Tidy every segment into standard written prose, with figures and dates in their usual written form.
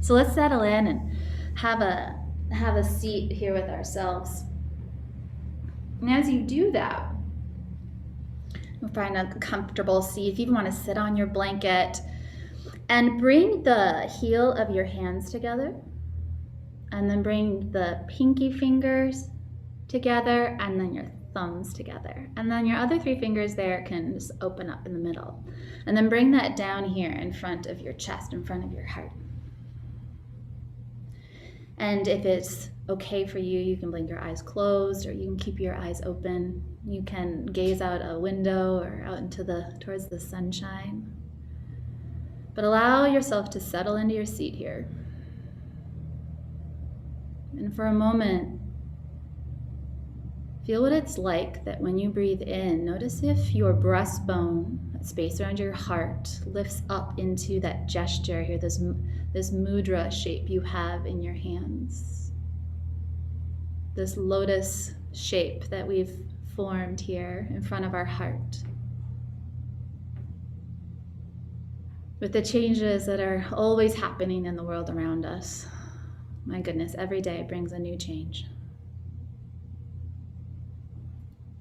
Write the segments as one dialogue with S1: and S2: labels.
S1: So let's settle in and have a seat here with ourselves. And as you do that, you'll find a comfortable seat. If you want to sit on your blanket, and bring the heel of your hands together, and then bring the pinky fingers together, and then your thumbs together. And then your other three fingers there can just open up in the middle. And then bring that down here in front of your chest, in front of your heart. And if it's okay for you, you can blink your eyes closed, or you can keep your eyes open. You can gaze out a window or out into towards the sunshine. But allow yourself to settle into your seat here. And for a moment, feel what it's like that when you breathe in, notice if your breastbone, that space around your heart, lifts up into that gesture here, this mudra shape you have in your hands. This lotus shape that we've formed here in front of our heart. With the changes that are always happening in the world around us. My goodness, every day brings a new change.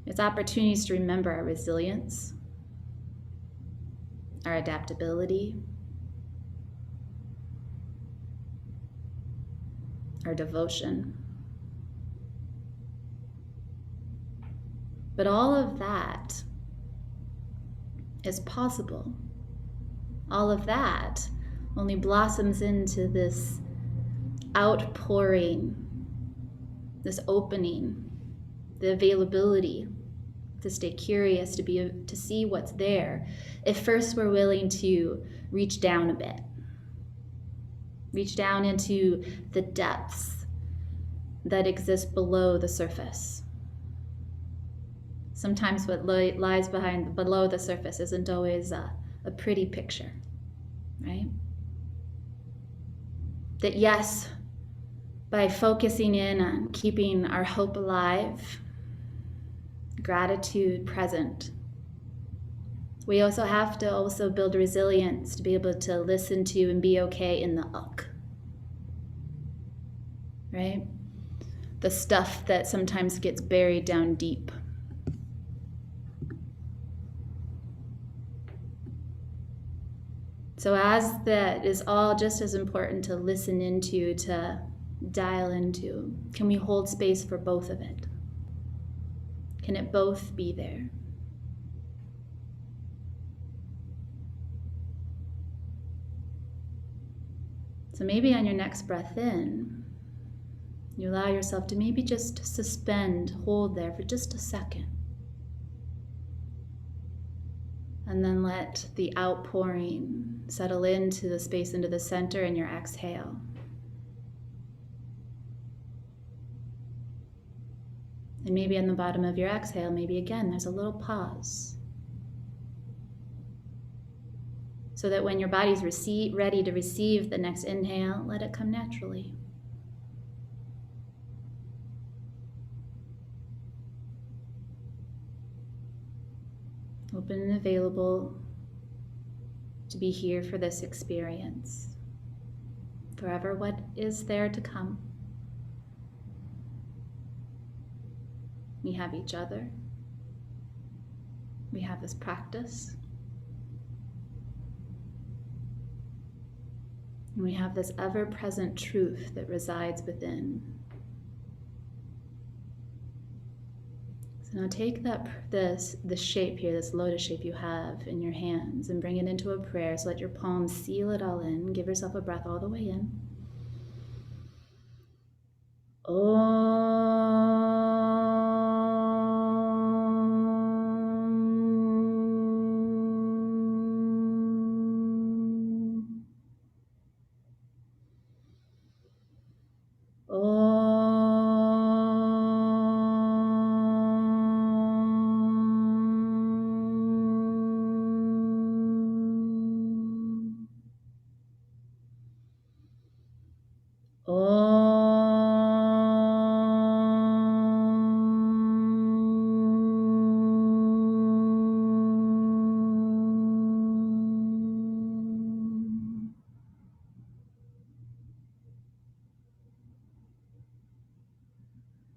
S1: It's opportunities to remember our resilience, our adaptability, our devotion. But all of that is possible. All of that only blossoms into this outpouring, this opening, the availability to stay curious, to see what's there, if first we're willing to reach down a bit. Reach down into the depths that exist below the surface. Sometimes what lies below the surface isn't always a pretty picture, right? That yes, by focusing in on keeping our hope alive, gratitude present, we also have to build resilience to be able to listen to and be okay in the uck, right? The stuff that sometimes gets buried down deep. So as that is all just as important to listen into, to dial into, can we hold space for both of it? Can it both be there? So maybe on your next breath in, you allow yourself to maybe just suspend, hold there for just a second. And then let the outpouring settle into the space into the center in your exhale. And maybe on the bottom of your exhale, maybe again, there's a little pause. So that when your body's ready to receive the next inhale, let it come naturally. Open and available to be here for this experience, forever what is there to come. We have each other. We have this practice. And we have this ever-present truth that resides within. So now take this shape here, this lotus shape you have in your hands, and bring it into a prayer. So let your palms seal it all in. Give yourself a breath all the way in.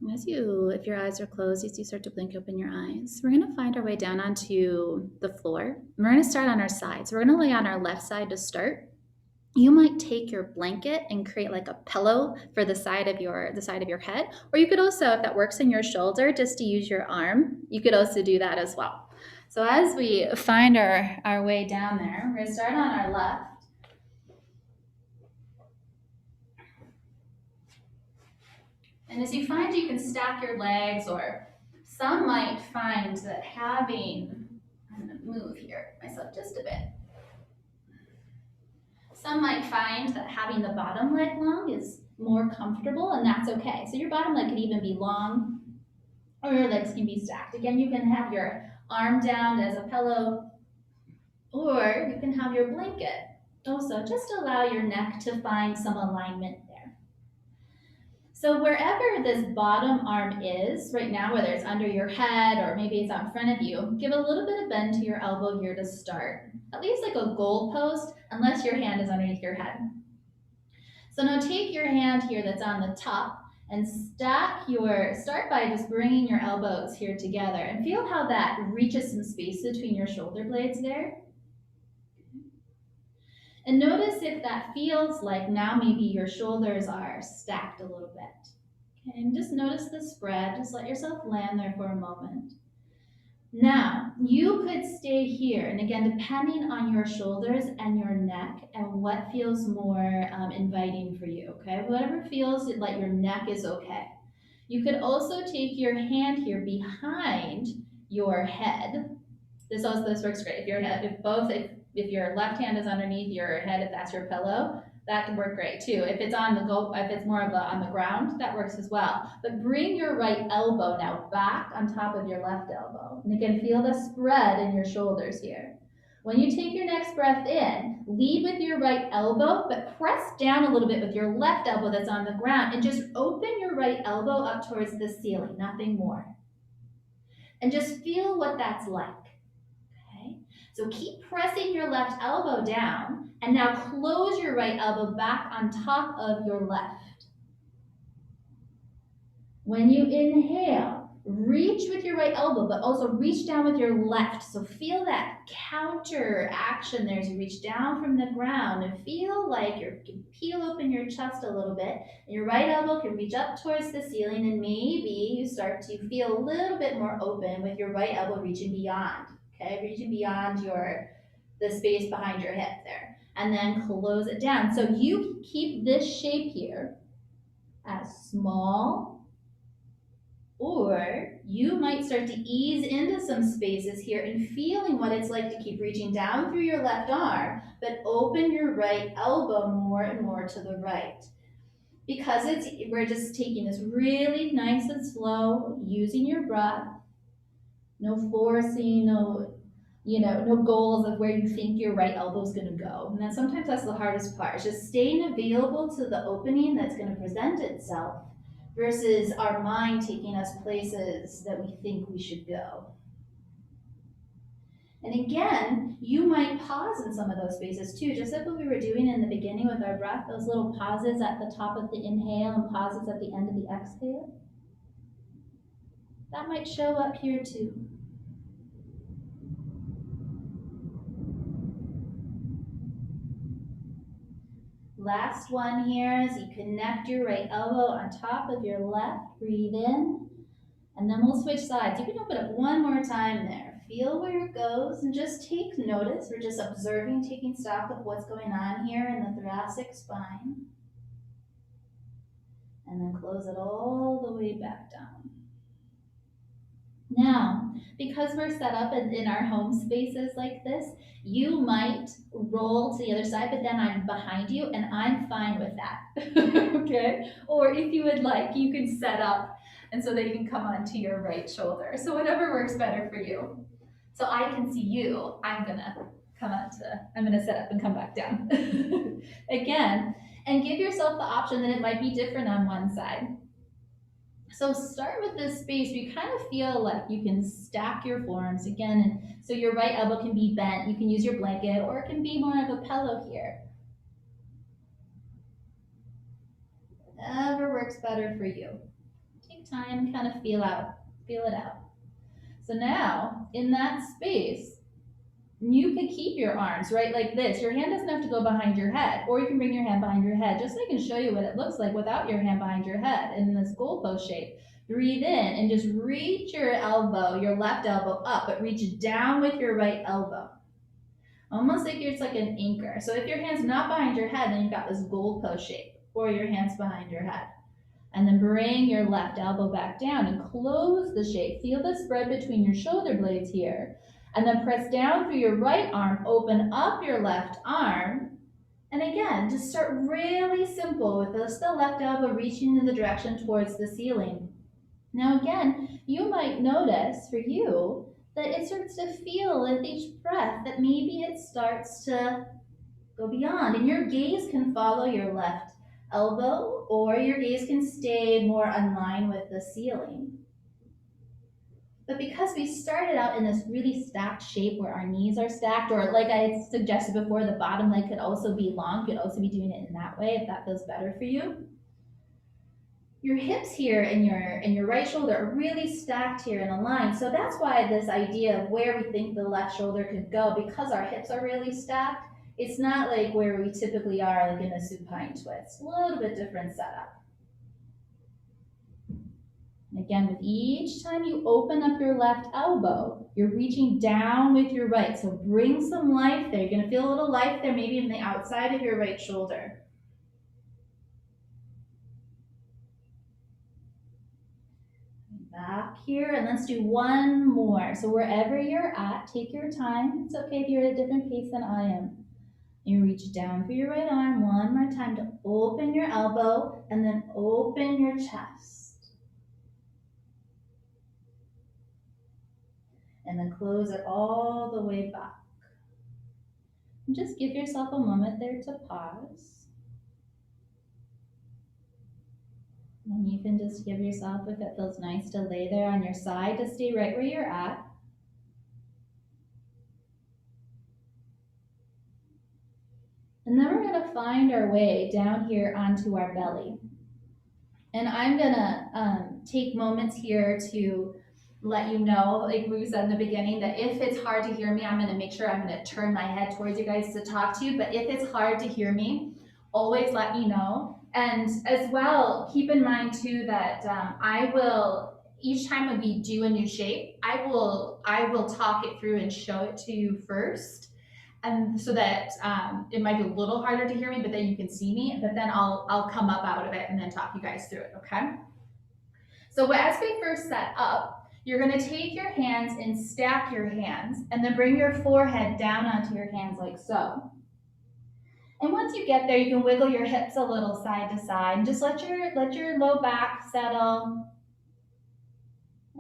S1: If your eyes are closed, as you start to blink open your eyes, we're going to find our way down onto the floor. We're going to start on our sides. We're going to lay on our left side to start. You might take your blanket and create like a pillow for the side of your head, or you could also, if that works in your shoulder, just to use your arm, you could also do that as well. So as we find our way down there, we're going to start on our left. And as you find, you can stack your legs, or some might find that having, I'm going to move here myself just a bit. Some might find that having the bottom leg long is more comfortable, and that's okay. So your bottom leg could even be long, or your legs can be stacked. Again, you can have your arm down as a pillow, or you can have your blanket. Also, just allow your neck to find some alignment there. So wherever this bottom arm is right now, whether it's under your head or maybe it's out in front of you, give a little bit of bend to your elbow here to start. At least like a goal post, unless your hand is underneath your head. So now take your hand here that's on the top and start by just bringing your elbows here together and feel how that reaches some space between your shoulder blades there. And notice if that feels like now maybe your shoulders are stacked a little bit. Okay, and just notice the spread. Just let yourself land there for a moment. Now, you could stay here, and again, depending on your shoulders and your neck and what feels more inviting for you, okay? Whatever feels like your neck is okay. You could also take your hand here behind your head. This works great. If your left hand is underneath your head, if that's your pillow, that can work great too. If it's on the ground, that works as well. But bring your right elbow now back on top of your left elbow. And again, feel the spread in your shoulders here. When you take your next breath in, lead with your right elbow, but press down a little bit with your left elbow that's on the ground and just open your right elbow up towards the ceiling, nothing more. And just feel what that's like. So keep pressing your left elbow down, and now close your right elbow back on top of your left. When you inhale, reach with your right elbow, but also reach down with your left. So feel that counter action there as you reach down from the ground, and feel like you can peel open your chest a little bit, and your right elbow can reach up towards the ceiling, and maybe you start to feel a little bit more open with your right elbow reaching beyond. Okay, reaching beyond the space behind your hip there. And then close it down. So you keep this shape here as small, or you might start to ease into some spaces here and feeling what it's like to keep reaching down through your left arm, but open your right elbow more and more to the right. Because we're just taking this really nice and slow, using your breath, no forcing, no goals of where you think your right elbow is going to go. And then sometimes that's the hardest part. It's just staying available to the opening that's going to present itself versus our mind taking us places that we think we should go. And again, you might pause in some of those spaces too, just like what we were doing in the beginning with our breath, those little pauses at the top of the inhale and pauses at the end of the exhale. That might show up here too. Last one here is you connect your right elbow on top of your left. Breathe in, and then we'll switch sides. You can open up one more time there. Feel where it goes and just take notice. We're just observing, taking stock of what's going on here in the thoracic spine. And then close it all the way back down. Now, because we're set up in our home spaces like this, you might roll to the other side, but then I'm behind you and I'm fine with that, okay? Or if you would like, you can set up and so that you can come onto your right shoulder. So whatever works better for you. So I can see you, I'm gonna set up and come back down. Again, and give yourself the option that it might be different on one side. So start with this space where you kind of feel like you can stack your forearms again, and so your right elbow can be bent. You can use your blanket, or it can be more of a pillow here. Whatever works better for you. Take take time and kind of feel it out. So now, in that space, you can keep your arms right like this. Your hand doesn't have to go behind your head, or you can bring your hand behind your head, just so I can show you what it looks like without your hand behind your head in this goalpost shape. Breathe in and just reach your elbow, your left elbow up, but reach down with your right elbow. Almost like it's like an anchor. So if your hand's not behind your head, then you've got this goalpost shape, or your hand's behind your head. And then bring your left elbow back down and close the shape. Feel the spread between your shoulder blades here. And then press down through your right arm, open up your left arm. And again, just start really simple with just the left elbow reaching in the direction towards the ceiling. Now again, you might notice for you that it starts to feel with each breath that maybe it starts to go beyond. And your gaze can follow your left elbow, or your gaze can stay more in line with the ceiling. But because we started out in this really stacked shape where our knees are stacked, or like I suggested before, the bottom leg could also be long. You could also be doing it in that way if that feels better for you. Your hips here and your right shoulder are really stacked here in a line. So that's why this idea of where we think the left shoulder could go, because our hips are really stacked, it's not like where we typically are, like in a supine twist. A little bit different setup. And again, with each time you open up your left elbow, you're reaching down with your right. So bring some life there. You're going to feel a little life there, maybe in the outside of your right shoulder. Back here, and let's do one more. So wherever you're at, take your time. It's okay if you're at a different pace than I am. You reach down for your right arm one more time to open your elbow and then open your chest. And then close it all the way back. And just give yourself a moment there to pause. And you can just give yourself, if it feels nice, to lay there on your side to stay right where you're at. And then we're going to find our way down here onto our belly. And I'm going to take moments here to let you know, like we said in the beginning, that if it's hard to hear me, I'm going to make sure I'm going to turn my head towards you guys to talk to you. But if it's hard to hear me, always let me know. And as well, keep in mind too that I will, each time we do a new shape, I will talk it through and show it to you first. And so that it might be a little harder to hear me, but then you can see me, but then I'll come up out of it and then talk you guys through it, okay? So as we first set up, you're gonna take your hands and stack your hands and then bring your forehead down onto your hands like so. And once you get there, you can wiggle your hips a little side to side and just let your low back settle.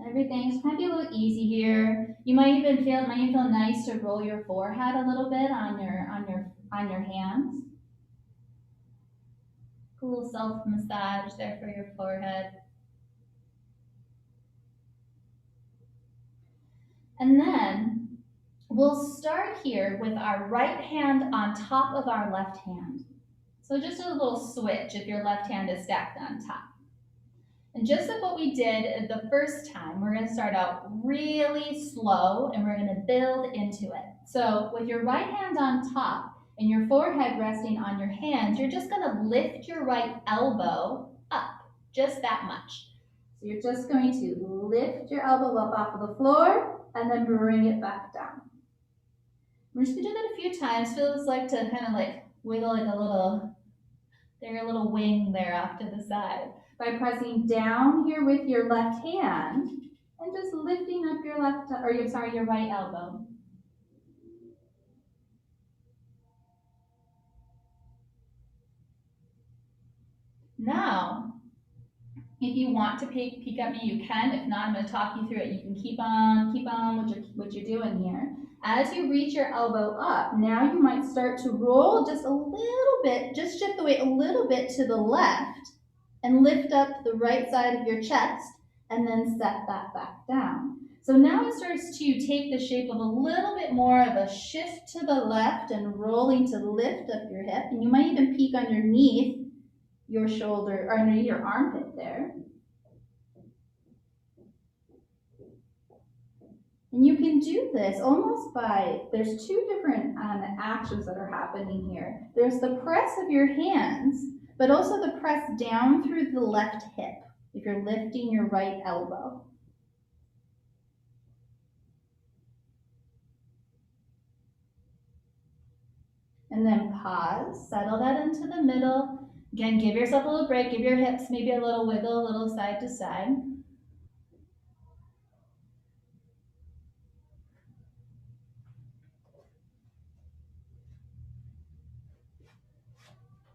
S1: Everything's kind of be a little easy here. You might even feel nice to roll your forehead a little bit on your hands. A little self massage there for your forehead. And then we'll start here with our right hand on top of our left hand. So just a little switch if your left hand is stacked on top. And just like what we did the first time, we're going to start out really slow and we're going to build into it. So with your right hand on top and your forehead resting on your hands, you're just going to lift your right elbow up, just that much. So you're just going to lift your elbow up off of the floor and then bring it back down. We're just going to do that a few times. Feels like to kind of like wiggle like a little wing there off to the side. By pressing down here with your left hand and just lifting up your your right elbow. Now, if you want to peek at me, you can. If not, I'm going to talk you through it. You can keep on what you're doing here. As you reach your elbow up, now you might start to roll just a little bit, just shift the weight a little bit to the left and lift up the right side of your chest and then set that back down. So now it starts to take the shape of a little bit more of a shift to the left and rolling to lift up your hip. And you might even peek underneath your shoulder or underneath your armpit there. And you can do this almost by, there's two different actions that are happening here. There's the press of your hands, but also the press down through the left hip if you're lifting your right elbow. And then pause, settle that into the middle. Again, give yourself a little break, give your hips maybe a little wiggle, a little side to side.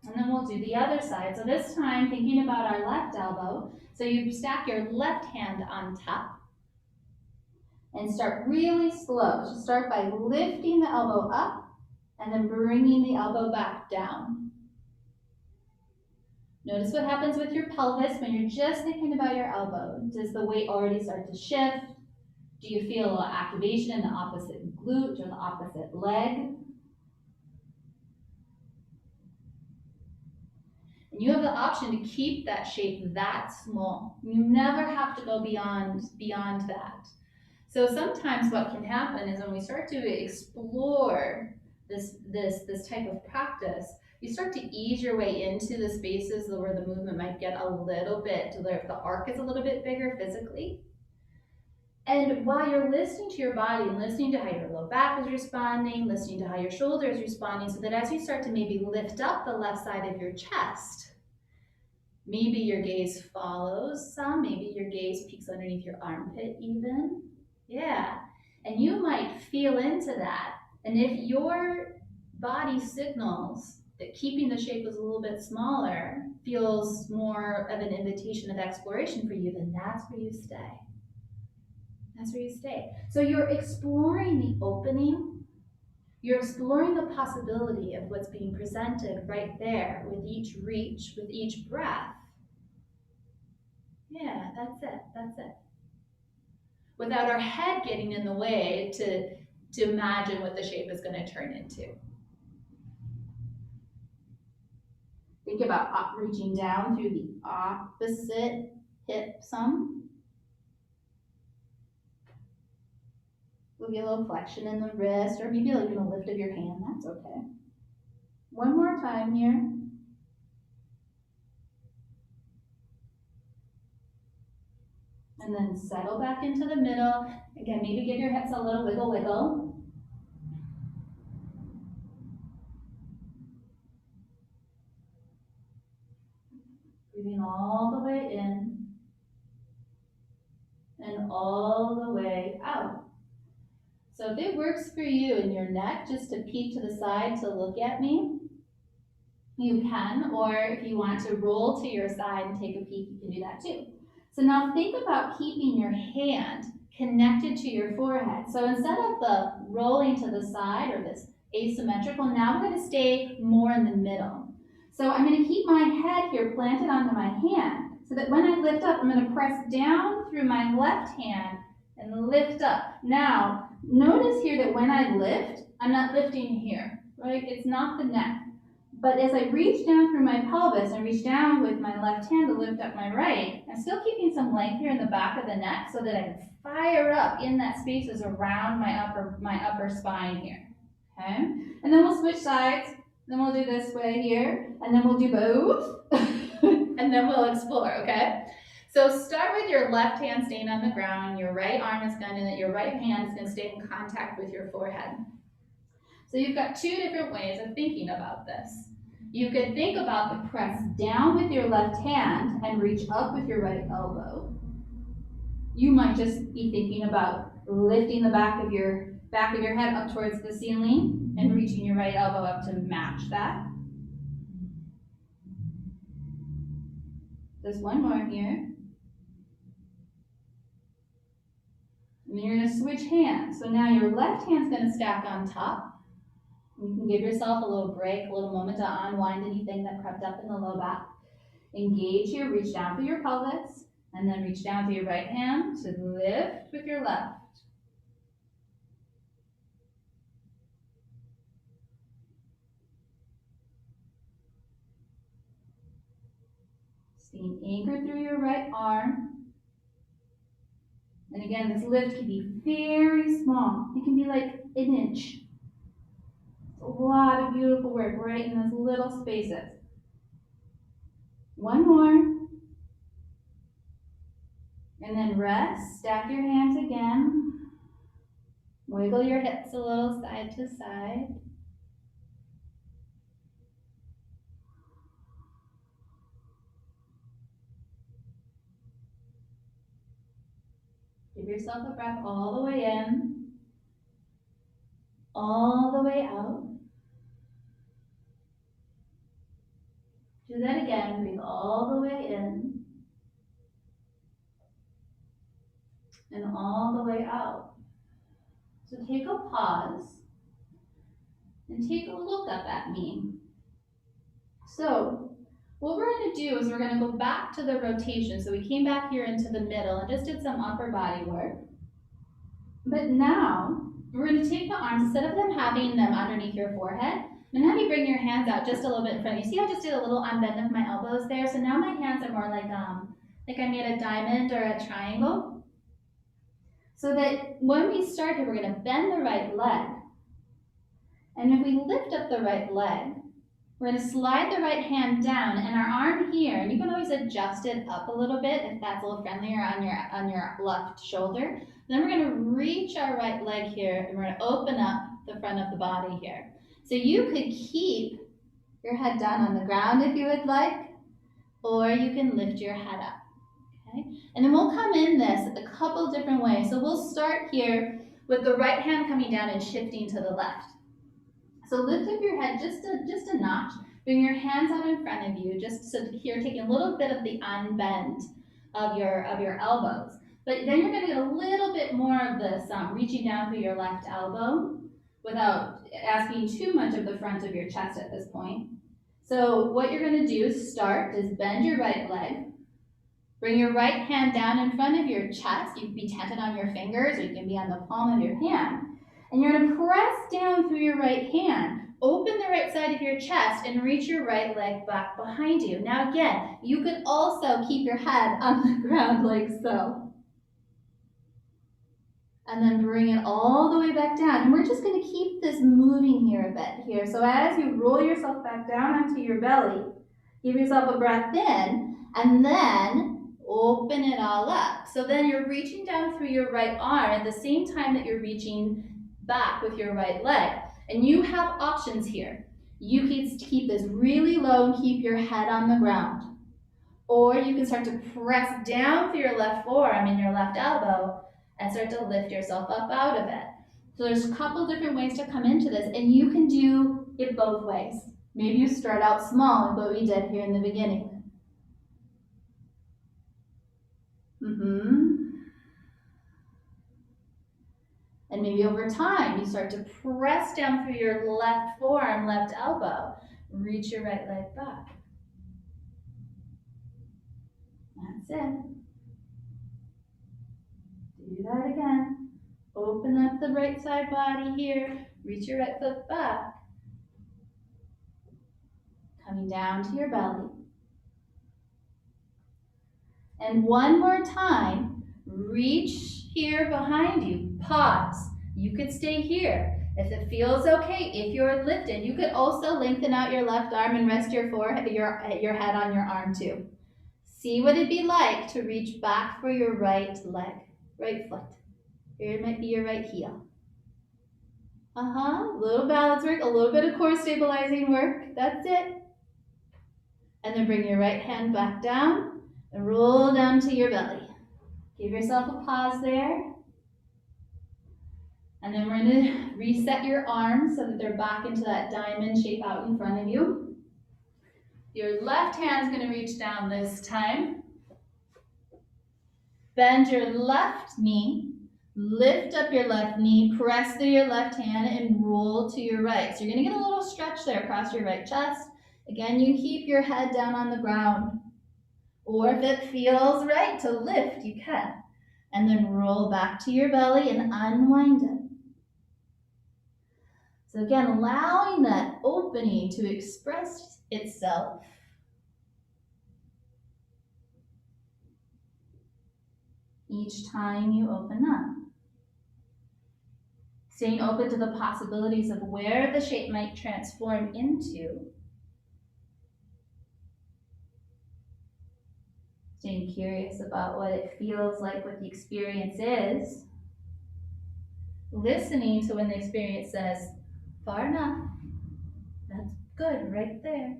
S1: And then we'll do the other side. So this time, thinking about our left elbow. So you stack your left hand on top and start really slow. So start by lifting the elbow up and then bringing the elbow back down. Notice what happens with your pelvis when you're just thinking about your elbow. Does the weight already start to shift? Do you feel a little activation in the opposite glute or the opposite leg? And you have the option to keep that shape that small. You never have to go beyond that. So sometimes what can happen is when we start to explore this type of practice, you start to ease your way into the spaces where the movement might get a little bit, to where the arc is a little bit bigger physically. And while you're listening to your body and listening to how your low back is responding, listening to how your shoulder is responding, so that as you start to maybe lift up the left side of your chest, maybe your gaze follows some, maybe your gaze peeks underneath your armpit even. Yeah, and you might feel into that. And if your body signals that keeping the shape is a little bit smaller feels more of an invitation of exploration for you, then that's where you stay. That's where you stay. So you're exploring the opening. You're exploring the possibility of what's being presented right there with each reach, with each breath. Yeah, that's it. That's it. Without our head getting in the way to imagine what the shape is going to turn into. Think about reaching down through the opposite hip some. Maybe a little flexion in the wrist, or maybe even a lift of your hand. That's okay. One more time here. And then settle back into the middle. Again, maybe give your hips a little wiggle, wiggle. Breathing all the way in and all the way out. So if it works for you in your neck just to peek to the side to look at me, you can, or if you want to roll to your side and take a peek, you can do that too. So now think about keeping your hand connected to your forehead. So instead of the rolling to the side or this asymmetrical, now I'm going to stay more in the middle. So I'm going to keep my head here planted onto my hand so that when I lift up, I'm going to press down through my left hand and lift up. Now, notice here that when I lift, I'm not lifting here, right? It's not the neck. But as I reach down through my pelvis and reach down with my left hand to lift up my right, I'm still keeping some length here in the back of the neck so that I can fire up in that spaces around my upper spine here. Okay? And then we'll switch sides. Then we'll do this way here, and then we'll do both, and then we'll explore, okay? So start with your left hand staying on the ground, your right arm is your right hand is gonna stay in contact with your forehead. So you've got two different ways of thinking about this. You could think about the press down with your left hand and reach up with your right elbow. You might just be thinking about lifting the back of your head up towards the ceiling and reaching your right elbow up to match that. There's one more here. And then you're going to switch hands. So now your left hand's going to stack on top. You can give yourself a little break, a little moment to unwind anything that crept up in the low back. Engage here, reach down through your pelvis, and then reach down to your right hand to lift with your left. Staying anchored through your right arm. And again, this lift can be very small. It can be like an inch. A lot of beautiful work right in those little spaces. One more. And then rest, stack your hands again. Wiggle your hips a little side to side. Give yourself a breath all the way in, all the way out. Do that again, breathe all the way in, and all the way out. So take a pause, and take a look up at me. So what we're going to do is we're going to go back to the rotation. So we came back here into the middle and just did some upper body work. But now we're going to take the arms, instead of them having them underneath your forehead, I'm going to have you bring your hands out just a little bit in front of you. See, I just did a little unbend of my elbows there. So now my hands are more like I made a diamond or a triangle. So that when we start here, we're going to bend the right leg. And if we lift up the right leg, we're going to slide the right hand down and our arm here, and you can always adjust it up a little bit if that's a little friendlier on your left shoulder. Then we're going to reach our right leg here and we're going to open up the front of the body here. So you could keep your head down on the ground if you would like, or you can lift your head up. Okay? And then we'll come in this a couple different ways. So we'll start here with the right hand coming down and shifting to the left. So lift up your head just a notch. Bring your hands out in front of you, just so here taking a little bit of the unbend of your elbows. But then you're going to get a little bit more of this reaching down through your left elbow without asking too much of the front of your chest at this point. So what you're going to do is bend your right leg. Bring your right hand down in front of your chest. You can be tented on your fingers or you can be on the palm of your hand. And you're going to press down through your right hand. Open the right side of your chest and reach your right leg back behind you. Now again, you could also keep your head on the ground like so. And then bring it all the way back down. And we're just going to keep this moving here a bit here. So as you roll yourself back down onto your belly, give yourself a breath in, and then open it all up. So then you're reaching down through your right arm at the same time that you're reaching back with your right leg. And you have options here. You can keep this really low and keep your head on the ground. Or you can start to press down through your left forearm and your left elbow and start to lift yourself up out of it. So there's a couple different ways to come into this, and you can do it both ways. Maybe you start out small, like what we did here in the beginning. And maybe over time, you start to press down through your left forearm, left elbow. Reach your right leg back. That's it. Do that again. Open up the right side body here. Reach your right foot back. Coming down to your belly. And one more time, reach here behind you. Pause. You could stay here. If it feels okay, if you're lifted, you could also lengthen out your left arm and rest your forehead, your head on your arm too. See what it'd be like to reach back for your right leg, right foot. Here might be your right heel. A little balance work, a little bit of core stabilizing work. That's it. And then bring your right hand back down and roll down to your belly. Give yourself a pause there. And then we're going to reset your arms so that they're back into that diamond shape out in front of you. Your left hand's going to reach down this time. Bend your left knee. Lift up your left knee. Press through your left hand and roll to your right. So you're going to get a little stretch there across your right chest. Again, you keep your head down on the ground. Or if it feels right to lift, you can. And then roll back to your belly and unwind it. So again, allowing that opening to express itself. each time you open up. Staying open to the possibilities of where the shape might transform into. Staying curious about what it feels like, what the experience is. Listening to when the experience says, far enough. That's good right there.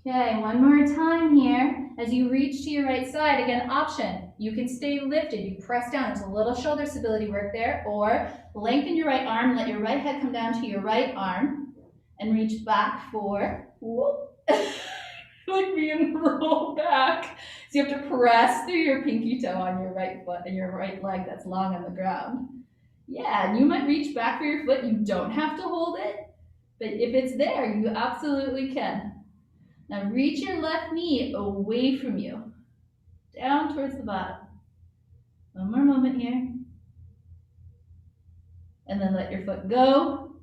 S1: Okay, one more time here. As you reach to your right side, again, option. You can stay lifted. You press down. There's a little shoulder stability work there. Or lengthen your right arm. Let your right head come down to your right arm. And reach back for, whoop. Like being rolled back. So you have to press through your pinky toe on your right foot and your right leg that's long on the ground. Yeah, and you might reach back for your foot. You don't have to hold it. But if it's there, you absolutely can. Now reach your left knee away from you, down towards the bottom. One more moment here. And then let your foot go.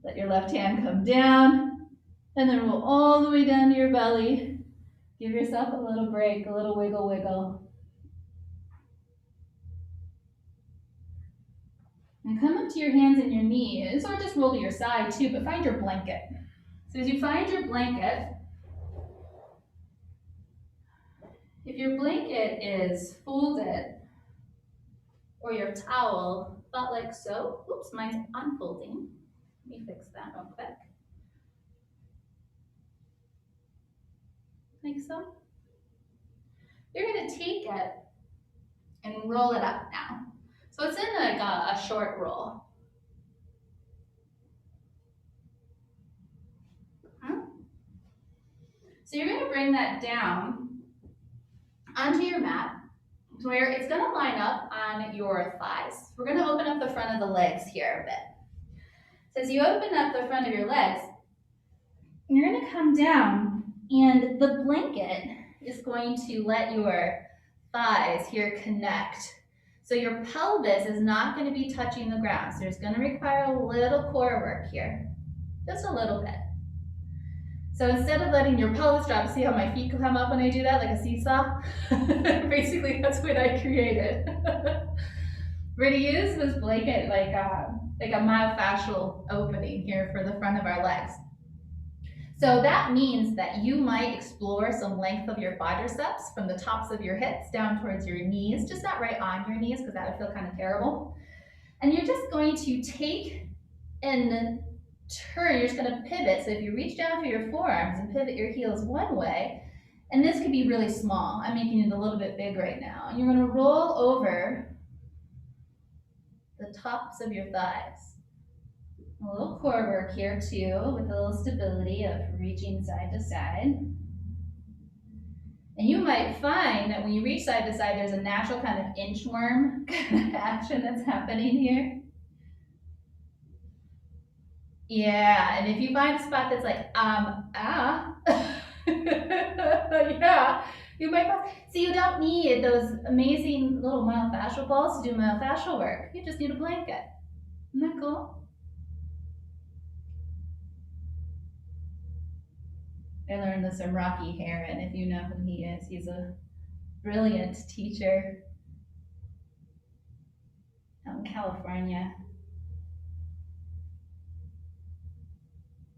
S1: Let your left hand come down. And then roll all the way down to your belly. Give yourself a little break, a little wiggle, wiggle. And come up to your hands and your knees, or just roll to your side too, but find your blanket. So as you find your blanket, if your blanket is folded, or your towel, about like so. Oops, mine's unfolding. Let me fix that real quick. Like so. You're gonna take it and roll it up now. So it's in like a short roll. So you're gonna bring that down onto your mat where it's gonna line up on your thighs. We're gonna open up the front of the legs here a bit. So as you open up the front of your legs, you're gonna come down and the blanket is going to let your thighs here connect. So your pelvis is not going to be touching the ground. So it's going to require a little core work here, just a little bit. So instead of letting your pelvis drop, see how my feet come up when I do that, like a seesaw? Basically, that's what I created. We're going to use this blanket like a myofascial opening here for the front of our legs. So that means that you might explore some length of your quadriceps from the tops of your hips down towards your knees, just not right on your knees because that would feel kind of terrible. And you're just going to take and turn, you're just going to pivot. So if you reach down through your forearms and pivot your heels one way, and this could be really small. I'm making it a little bit big right now. And you're going to roll over the tops of your thighs. A little core work here too, with a little stability of reaching side to side. And you might find that when you reach side to side, there's a natural kind of inchworm kind of action that's happening here. Yeah, and if you find a spot that's like, yeah, you might find, see, you don't need those amazing little myofascial balls to do myofascial work. You just need a blanket. Isn't that cool? I learned this from Rocky Heron, if you know who he is. He's a brilliant teacher out in California.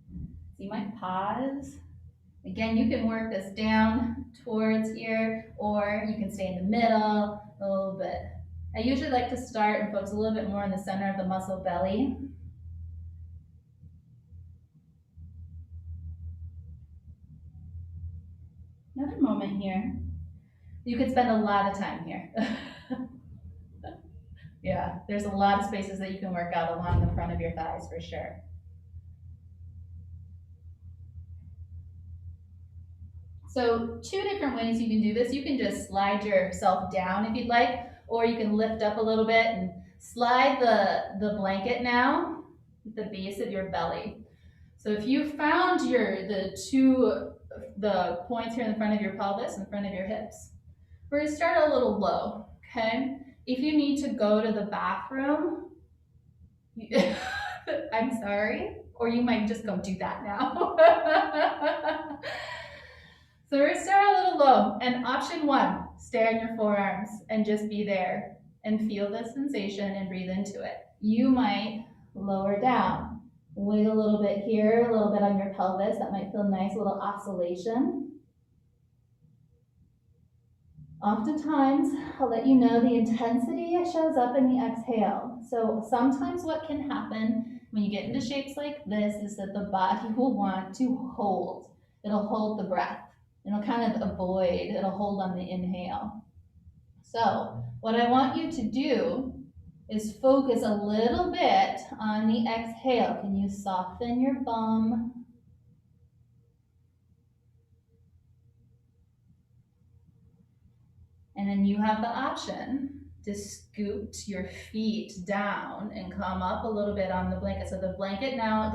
S1: So you might pause. Again, you can work this down towards here, or you can stay in the middle a little bit. I usually like to start and focus a little bit more in the center of the muscle belly. Another moment here. You could spend a lot of time here. Yeah, there's a lot of spaces that you can work out along the front of your thighs for sure. So 2 different ways you can do this. You can just slide yourself down if you'd like, or you can lift up a little bit and slide the blanket now at the base of your belly. So if you found the points here in the front of your pelvis, in front of your hips, we're gonna start a little low, okay? If you need to go to the bathroom, I'm sorry, or you might just go do that now. So we're starting a little low. And option one, stay on your forearms and just be there and feel the sensation and breathe into it. You might lower down, wiggle a little bit here, a little bit on your pelvis. That might feel nice, a little oscillation. Oftentimes, I'll let you know the intensity shows up in the exhale. So sometimes what can happen when you get into shapes like this is that the body will want to hold. It'll hold the breath. It'll kind of avoid, it'll hold on the inhale. So what I want you to do is focus a little bit on the exhale. Can you soften your bum? And then you have the option to scoot your feet down and come up a little bit on the blanket. So the blanket now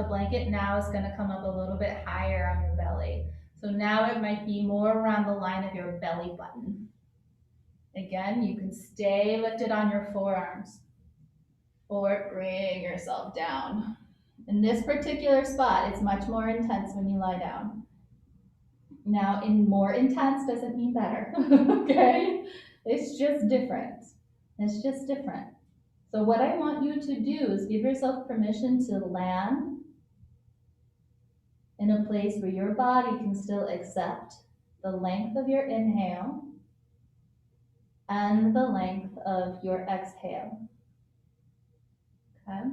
S1: is going to come up a little bit higher on your belly. So now it might be more around the line of your belly button. Again, you can stay lifted on your forearms or bring yourself down. In this particular spot, it's much more intense when you lie down. Now, in more intense doesn't mean better, okay? It's just different. It's just different. So what I want you to do is give yourself permission to land in a place where your body can still accept the length of your inhale and the length of your exhale. Okay?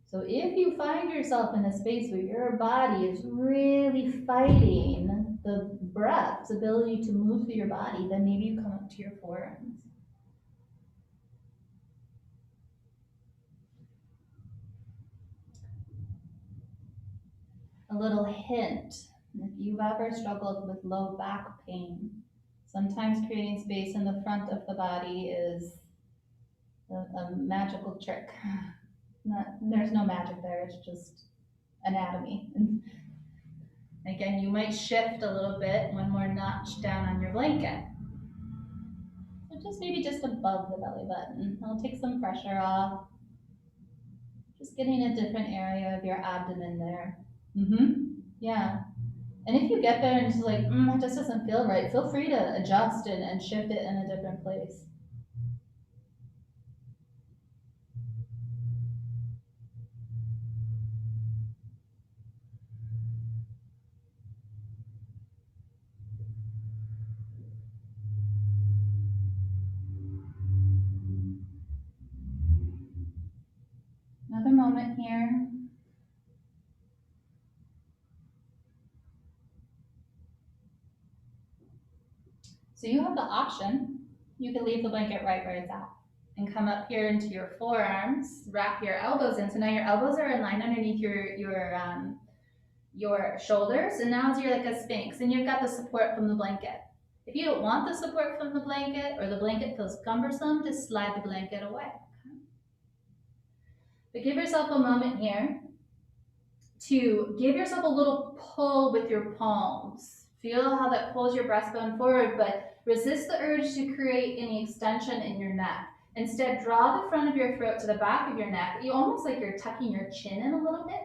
S1: So if you find yourself in a space where your body is really fighting the breath's ability to move through your body, then maybe you come up to your forearms. A little hint, if you've ever struggled with low back pain, sometimes creating space in the front of the body is a magical trick. There's no magic there, it's just anatomy. Again, you might shift a little bit, one more notch down on your blanket. So just maybe just above the belly button. I'll take some pressure off. Just getting a different area of your abdomen there. Yeah. And if you get there and it's like, that just doesn't feel right, feel free to adjust and shift it in a different place. Another moment here. So you have the option. You can leave the blanket right where it's at and come up here into your forearms, wrap your elbows in. So now your elbows are in line underneath your shoulders, and now you're like a sphinx, and you've got the support from the blanket. If you don't want the support from the blanket, or the blanket feels cumbersome, just slide the blanket away. Okay? But give yourself a moment here to give yourself a little pull with your palms. Feel how that pulls your breastbone forward, but resist the urge to create any extension in your neck. Instead, draw the front of your throat to the back of your neck. You almost like you're tucking your chin in a little bit.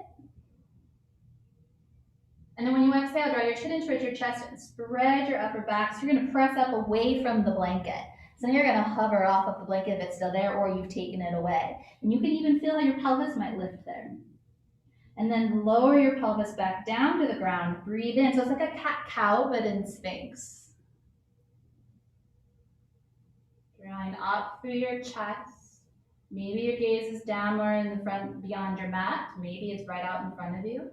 S1: And then when you exhale, draw your chin in towards your chest and spread your upper back. So you're going to press up away from the blanket. So then you're going to hover off of the blanket if it's still there, or you've taken it away. And you can even feel how your pelvis might lift there. And then lower your pelvis back down to the ground. Breathe in. So it's like a cat-cow, but in Sphinx. Drawing up through your chest. Maybe your gaze is down more in the front beyond your mat. Maybe it's right out in front of you.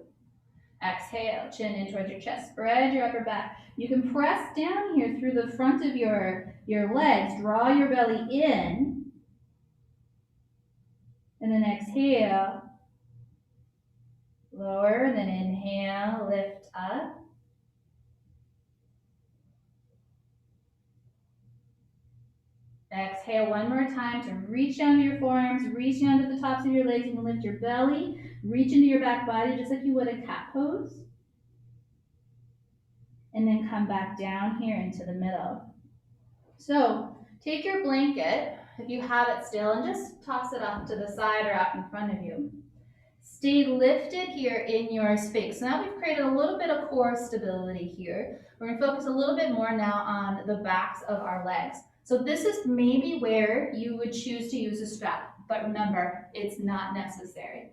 S1: Exhale, chin in towards your chest. Spread your upper back. You can press down here through the front of your legs. Draw your belly in. And then exhale. Lower, then inhale, lift up. Exhale one more time to reach down to your forearms, reach down to the tops of your legs. You can lift your belly, reach into your back body just like you would a cat pose. And then come back down here into the middle. So take your blanket, if you have it still, and just toss it off to the side or out in front of you. Stay lifted here in your Sphinx. Now we've created a little bit of core stability here. We're going to focus a little bit more now on the backs of our legs. So this is maybe where you would choose to use a strap, but remember, it's not necessary.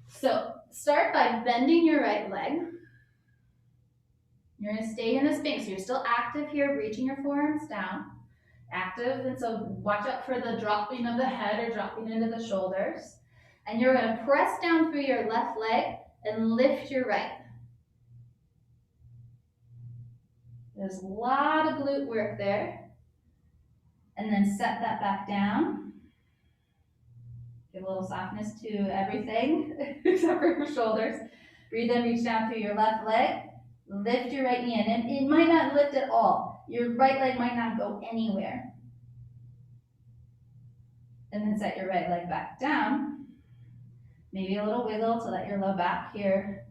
S1: So start by bending your right leg. You're going to stay in the Sphinx. You're still active here, reaching your forearms down. Active, and so watch out for the dropping of the head or dropping into the shoulders. And you're going to press down through your left leg and lift your right. There's a lot of glute work there. And then set that back down. Give a little softness to everything except for your shoulders. Breathe in, reach down through your left leg. Lift your right knee in. And it might not lift at all. Your right leg might not go anywhere. And then set your right leg back down. Maybe a little wiggle to let your low back here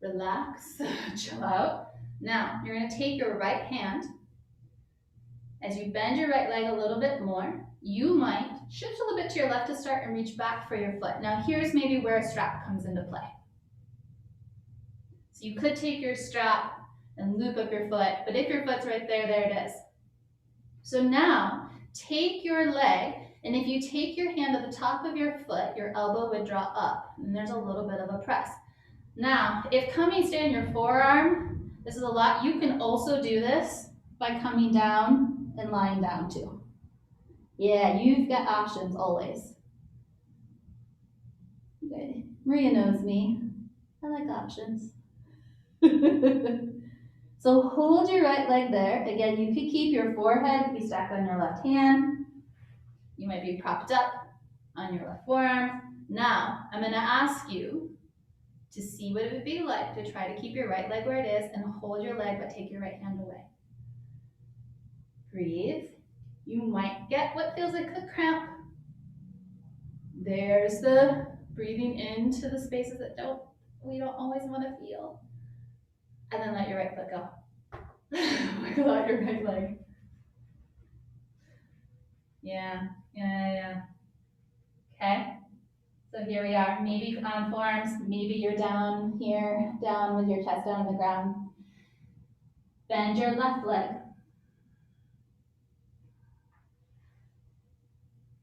S1: relax, chill out. Now, you're going to take your right hand. As you bend your right leg a little bit more, you might shift a little bit to your left to start and reach back for your foot. Now, here's maybe where a strap comes into play. So you could take your strap and loop up your foot, but if your foot's right there, there it is. So now, take your leg, and if you take your hand at the top of your foot, your elbow would draw up, and there's a little bit of a press. Now, if coming stay on your forearm, this is a lot, you can also do this by coming down and lying down too. Yeah, you've got options always. Good. Maria knows me. I like options. So hold your right leg there. Again, you could keep your forehead be stacked on your left hand. You might be propped up on your left forearm. Now, I'm going to ask you to see what it would be like to try to keep your right leg where it is and hold your leg, but take your right hand away. Breathe. You might get what feels like a cramp. There's the breathing into the spaces that we don't always want to feel. And then let your right foot go. Wiggle out your right leg. Yeah. Okay. So here we are, maybe on forearms, maybe you're down here, down with your chest down on the ground. Bend your left leg.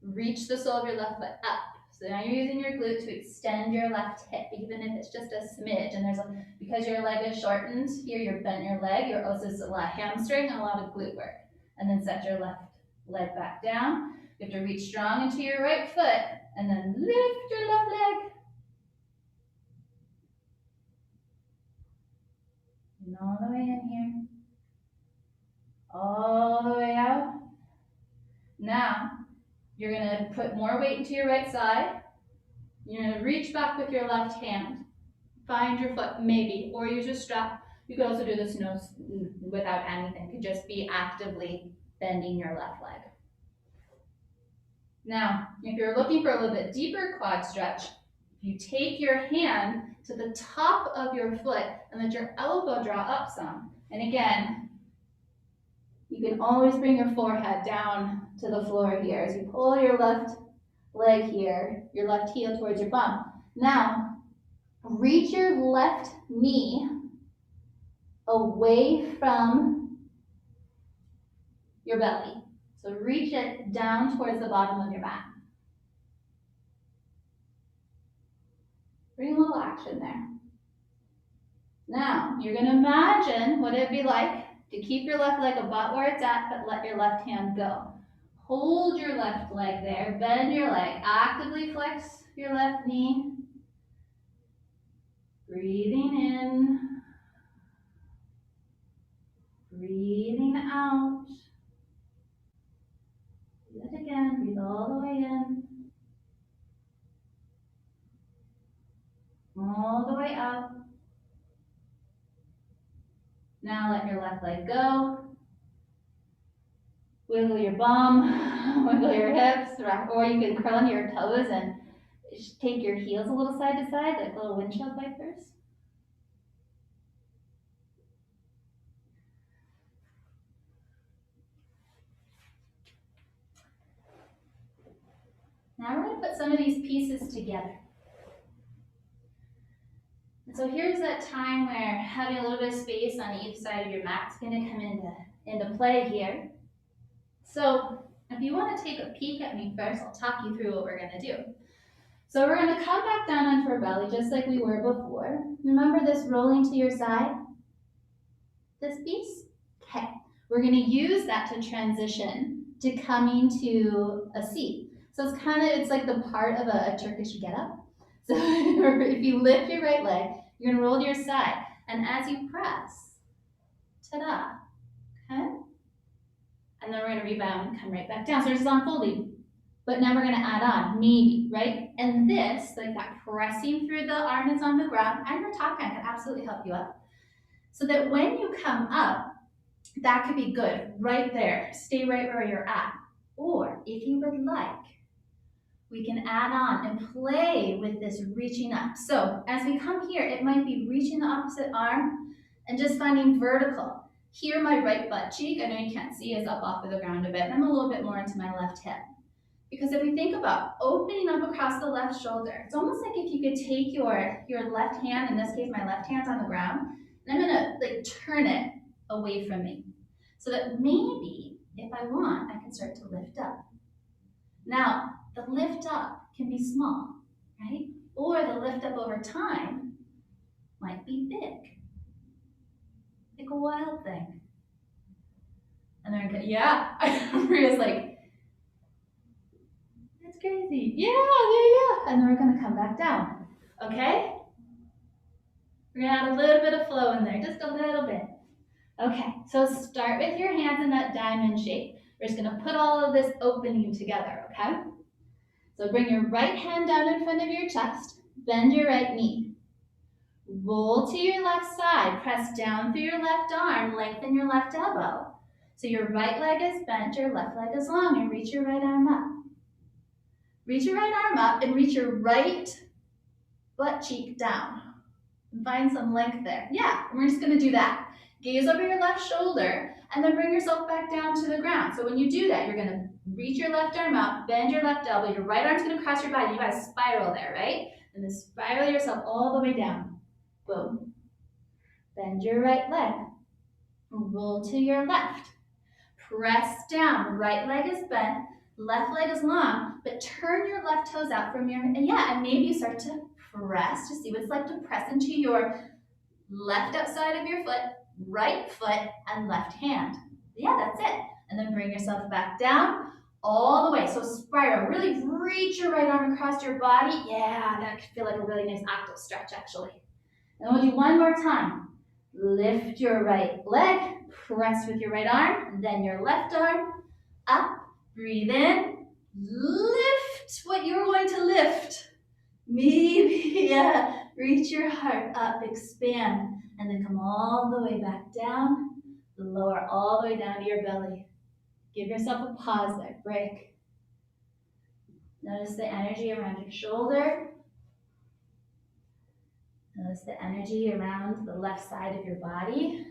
S1: Reach the sole of your left foot up. So now you're using your glute to extend your left hip, even if it's just a smidge. And because your leg is shortened, here you're bent your leg, you're also a lot of hamstring and a lot of glute work. And then set your left leg back down. You have to reach strong into your right foot, and then lift your left leg. And all the way in here. All the way out. Now, you're going to put more weight into your right side. You're going to reach back with your left hand. Find your foot, maybe, or use your strap. You could also do this without anything. It could just be actively bending your left leg. Now, if you're looking for a little bit deeper quad stretch, you take your hand to the top of your foot and let your elbow draw up some. And again, you can always bring your forehead down to the floor here as you pull your left leg here, your left heel towards your bum. Now, reach your left knee away from your belly. So reach it down towards the bottom of your mat. Bring a little action there. Now, you're going to imagine what it'd be like to keep your left leg about where it's at, but let your left hand go. Hold your left leg there, bend your leg, actively flex your left knee. Breathing in, breathing out. Do that again, breathe all the way in. All the way up. Now let your left leg go. Wiggle your bum, wiggle your hips, or you can curl into your toes and take your heels a little side to side, like little windshield wipers. Now we're going to put some of these pieces together. So here's that time where having a little bit of space on each side of your mat is going to come into play here. So if you want to take a peek at me first, I'll talk you through what we're going to do. So we're going to come back down onto our belly just like we were before. Remember this rolling to your side? This piece? Okay. We're going to use that to transition to coming to a seat. So it's like the part of a Turkish get-up. So if you lift your right leg, you're going to roll to your side. And as you press, ta-da, okay? And then we're going to rebound and come right back down. So this is unfolding. But now we're going to add on, maybe, right? And this, like that pressing through the arm that's on the ground and your top hand can absolutely help you up. So that when you come up, that could be good, right there. Stay right where you're at. Or if you would like, we can add on and play with this reaching up. So as we come here, it might be reaching the opposite arm and just finding vertical. Here, my right butt cheek, I know you can't see, is up off of the ground a bit, and I'm a little bit more into my left hip. Because if we think about opening up across the left shoulder, it's almost like if you could take your left hand, in this case, my left hand's on the ground, and I'm gonna like turn it away from me. So that maybe, if I want, I can start to lift up. Now, the lift up can be small, right? Or the lift up over time might be big. Like a wild thing. And they're gonna, yeah, Maria's like, that's crazy. Yeah. And then we're gonna come back down, okay? We're gonna add a little bit of flow in there, just a little bit. Okay, so start with your hands in that diamond shape. We're just gonna put all of this opening together, okay? So bring your right hand down in front of your chest, bend your right knee. Roll to your left side, press down through your left arm, lengthen your left elbow. So your right leg is bent, your left leg is long, and reach your right arm up. Reach your right arm up and reach your right butt cheek down. And find some length there. Yeah, and we're just gonna do that. Gaze over your left shoulder and then bring yourself back down to the ground. So when you do that, you're gonna reach your left arm up, bend your left elbow, your right arm's gonna cross your body. You got a spiral there, right? And then spiral yourself all the way down. Boom. Bend your right leg. Roll to your left. Press down. Right leg is bent, left leg is long, but turn your left toes out from your, and maybe you start to press to see what it's like to press into your left outside of your foot, right foot, and left hand. Yeah, that's it. And then bring yourself back down all the way. So spiral, really reach your right arm across your body. Yeah, that could feel like a really nice active stretch actually. And we'll do one more time. Lift your right leg, press with your right arm, then your left arm, up, breathe in, lift what you're going to lift. Maybe, reach your heart up, expand, and then come all the way back down, lower all the way down to your belly. Give yourself a pause there, break. Notice the energy around your shoulder. Notice the energy around the left side of your body.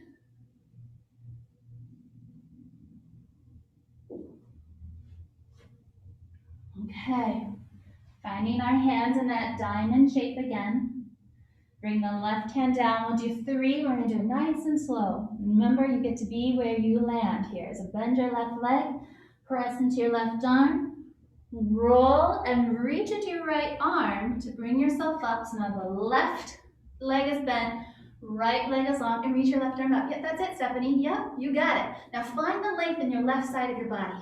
S1: Okay, finding our hands in that diamond shape again. Bring the left hand down. We'll do 3. We're going to do it nice and slow. Remember, you get to be where you land here. So bend your left leg, press into your left arm, roll and reach into your right arm to bring yourself up. So now the left leg is bent, right leg is long, and reach your left arm up. Yep, that's it, Stephanie. Yep, you got it. Now find the length in your left side of your body.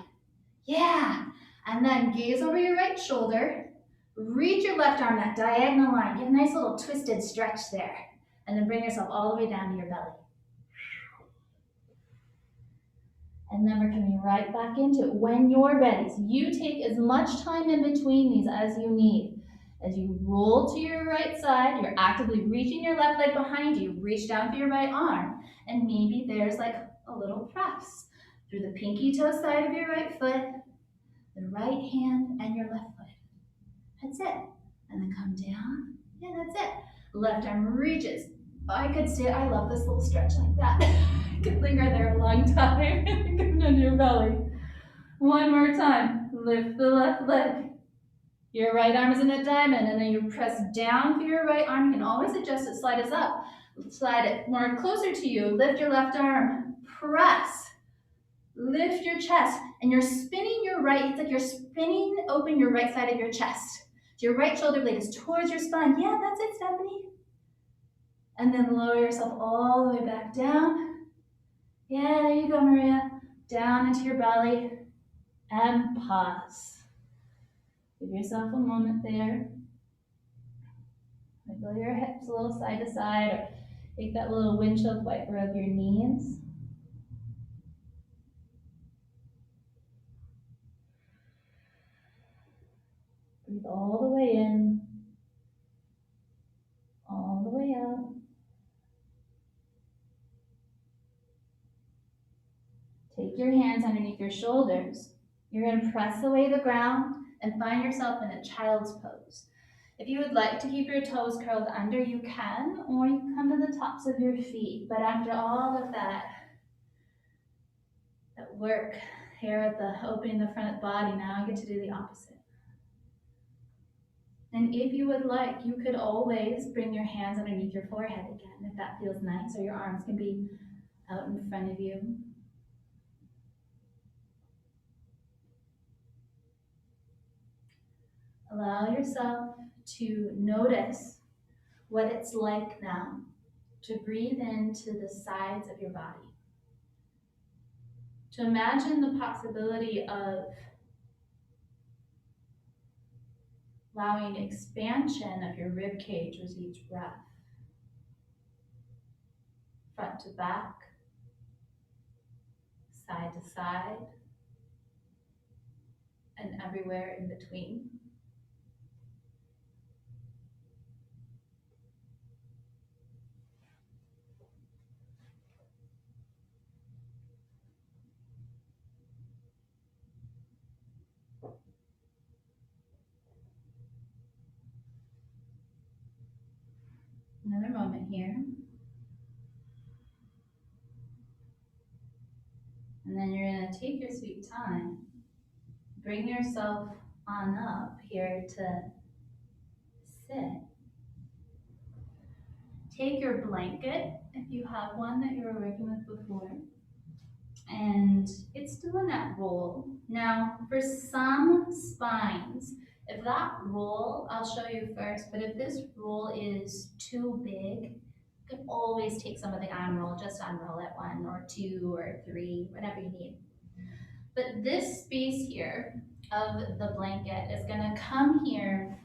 S1: Yeah, and then gaze over your right shoulder, reach your left arm, that diagonal line. Get a nice little twisted stretch there, and then bring yourself all the way down to your belly. And then we're coming right back into it when you're ready. So you take as much time in between these as you need. As you roll to your right side, you're actively reaching your left leg behind you, reach down for your right arm, and maybe there's like a little press through the pinky toe side of your right foot, the right hand, and your left foot. That's it. And then come down. Yeah, that's it. Left arm reaches. I could stay, I love this little stretch like that. I could linger there a long time. Come down to your belly. One more time. Lift the left leg. Your right arm is in a diamond, and then you press down through your right arm. You can always adjust it, slide it up, slide it more closer to you. Lift your left arm, press, lift your chest, and you're spinning your right. It's like you're spinning open your right side of your chest. So your right shoulder blade is towards your spine. Yeah, that's it, Stephanie. And then lower yourself all the way back down. Yeah, there you go, Maria. Down into your belly, and pause. Give yourself a moment there. Wiggle your hips a little side to side, or take that little windshield wiper of your knees. Breathe all the way in, all the way out. Take your hands underneath your shoulders. You're going to press away the ground and find yourself in a child's pose. If you would like to keep your toes curled under, you can, or you can come to the tops of your feet. But after all of that work here at the opening the front body, now I get to do the opposite. And if you would like, you could always bring your hands underneath your forehead again, if that feels nice, or your arms can be out in front of you. Allow yourself to notice what it's like now to breathe into the sides of your body. To imagine the possibility of allowing expansion of your rib cage with each breath. Front to back, side to side, and everywhere in between. Another moment here. And then you're going to take your sweet time. Bring yourself on up here to sit. Take your blanket, if you have one that you were working with before, and it's doing that roll. Now, for some spines, if that roll, I'll show you first, but if this roll is too big, you can always take some of the unroll, just unroll it 1 or 2 or 3, whatever you need. But this space here of the blanket is gonna come here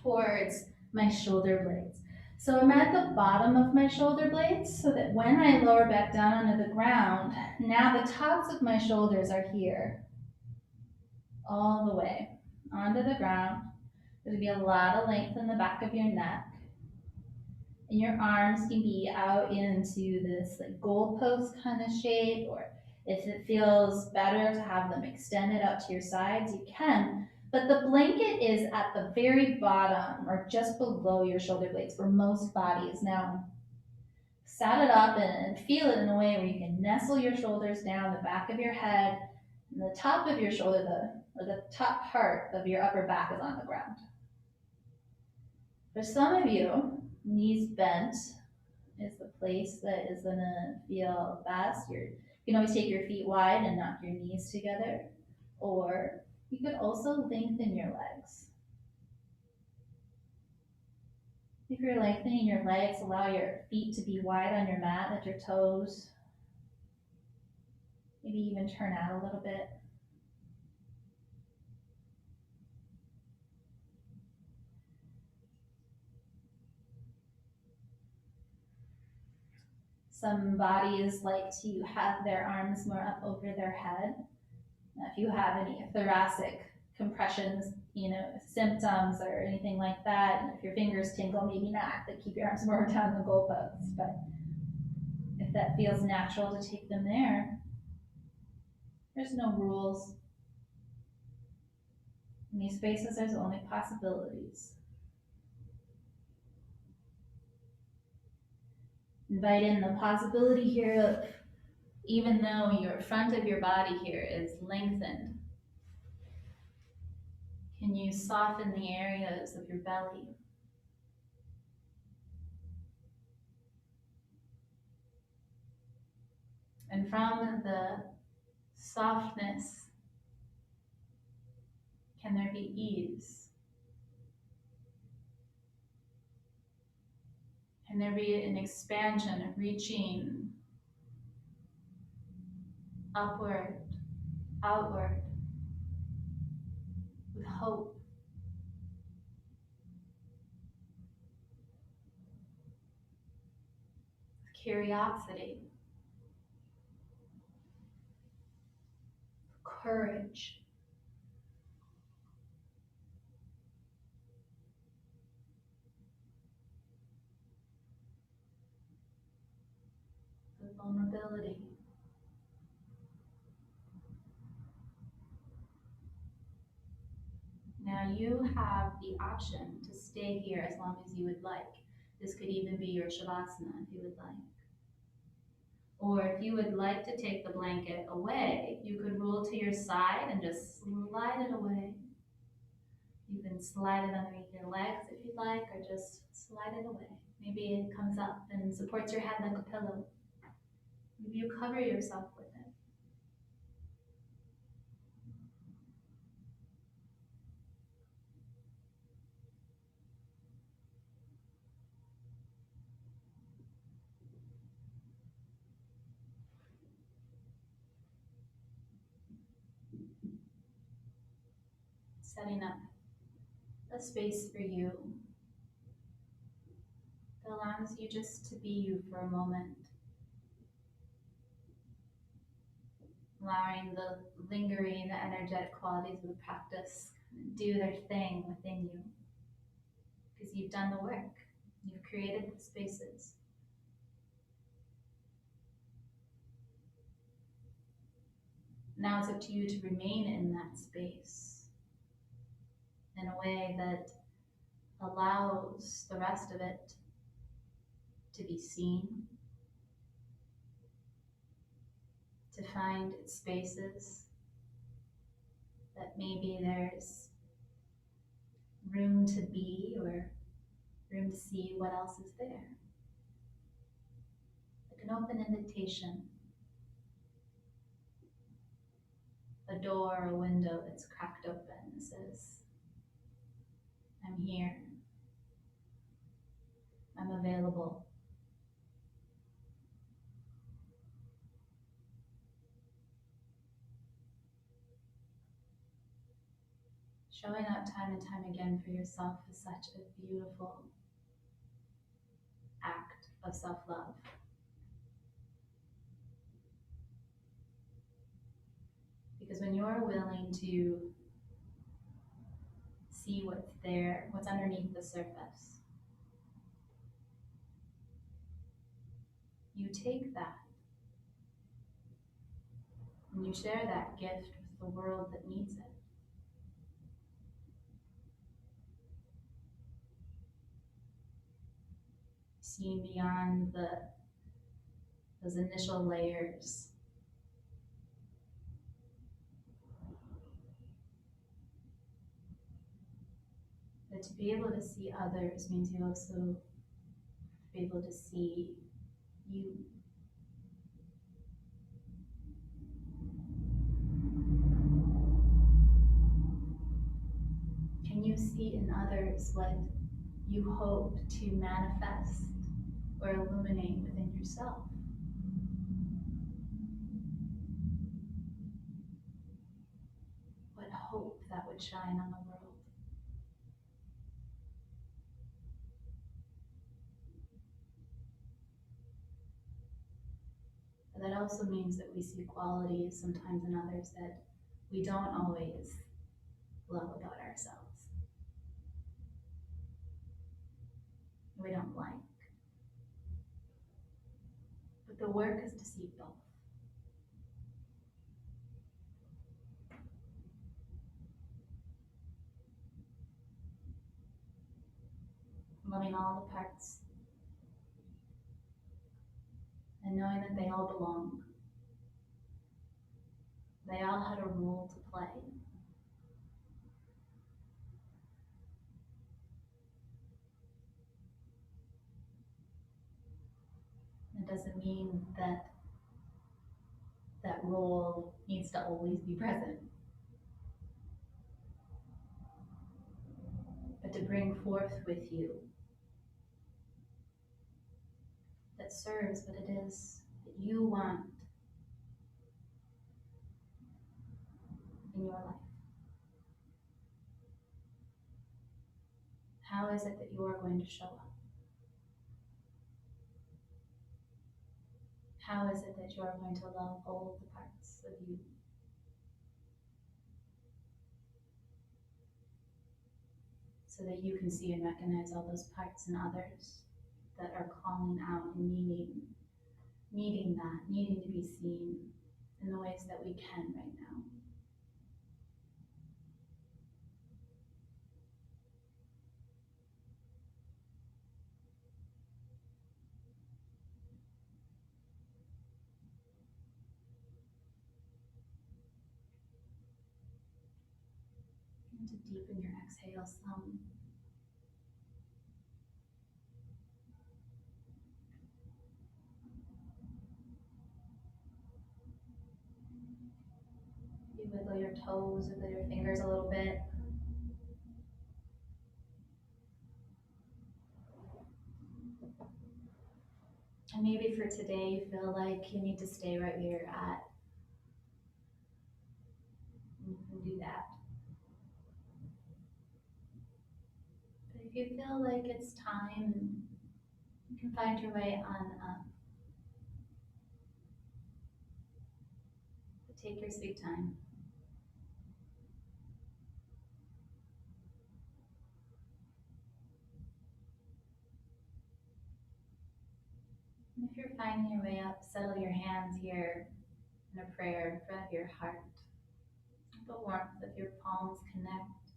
S1: towards my shoulder blades. So I'm at the bottom of my shoulder blades so that when I lower back down onto the ground, now the tops of my shoulders are here all the way onto the ground. There's gonna be a lot of length in the back of your neck. And your arms can be out into this like goalpost kind of shape, or if it feels better to have them extended out to your sides, you can. But the blanket is at the very bottom or just below your shoulder blades for most bodies. Now, set it up and feel it in a way where you can nestle your shoulders down the back of your head, and the top of your shoulder, the top part of your upper back is on the ground. For some of you, knees bent is the place that is gonna feel best. You can always take your feet wide and knock your knees together, or you could also lengthen your legs. If you're lengthening your legs, allow your feet to be wide on your mat, let your toes maybe even turn out a little bit. Some bodies like to have their arms more up over their head. Now, if you have any thoracic compressions, symptoms or anything like that, and if your fingers tingle, maybe not, but keep your arms more down the goalposts. But if that feels natural to take them there, there's no rules. In these spaces, there's only possibilities. Invite in the possibility here of, even though your front of your body here is lengthened, Can you soften the areas of your belly? And from the softness, can there be ease? Can there be an expansion of reaching upward, outward, with hope? With curiosity, courage. With vulnerability. Now you have the option to stay here as long as you would like. This could even be your Shavasana if you would like. Or if you would like to take the blanket away, you could roll to your side and just slide it away. You can slide it underneath your legs if you'd like, or just slide it away. Maybe it comes up and supports your head like a pillow. Maybe you cover yourself with it. Setting up a space for you that allows you just to be you for a moment. Allowing the lingering, the energetic qualities of the practice do their thing within you. Because you've done the work. You've created the spaces. Now it's up to you to remain in that space in a way that allows the rest of it to be seen, to find spaces that maybe there's room to be or room to see what else is there. Like an open invitation, a door or a window that's cracked open and says, I'm here, I'm available. Showing up time and time again for yourself is such a beautiful act of self-love. Because when you're willing to see what's there, what's underneath the surface, you take that and you share that gift with the world that needs it. Seeing beyond those initial layers. But to be able to see others means you also have to be able to see you. Can you see in others what you hope to manifest or illuminate within yourself? What hope that would shine on the world? But that also means that we see qualities sometimes in others that we don't always love about ourselves. We don't like. But the work is to see both. Loving all the parts and knowing that they all belong. They all had a role to play. doesn't mean that that role needs to always be present, but to bring forth with you that serves what it is that you want in your life. How is it that you are going to show up? How is it that you are going to love all the parts of you? So that you can see and recognize all those parts in others that are calling out and needing to be seen in the ways that we can right now. And to deepen your exhale some. You wiggle your toes, wiggle your fingers a little bit. And maybe for today, you feel like you need to stay right where you're at. You can do that. But if you feel like it's time, you can find your way on up. But take your sweet time. And if you're finding your way up, settle your hands here in a prayer in front of your heart. The warmth of your palms connect.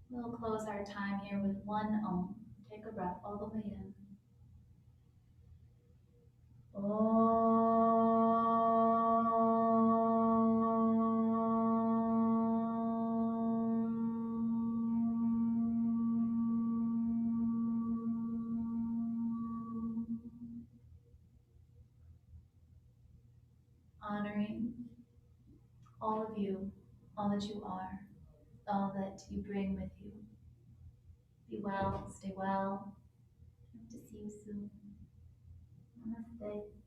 S1: We'll close our time here with one Om. Take a breath all the way in. Honoring all of you, all that you are, all that you bring with you. Be well, stay well. Hope to see you soon. Namaste.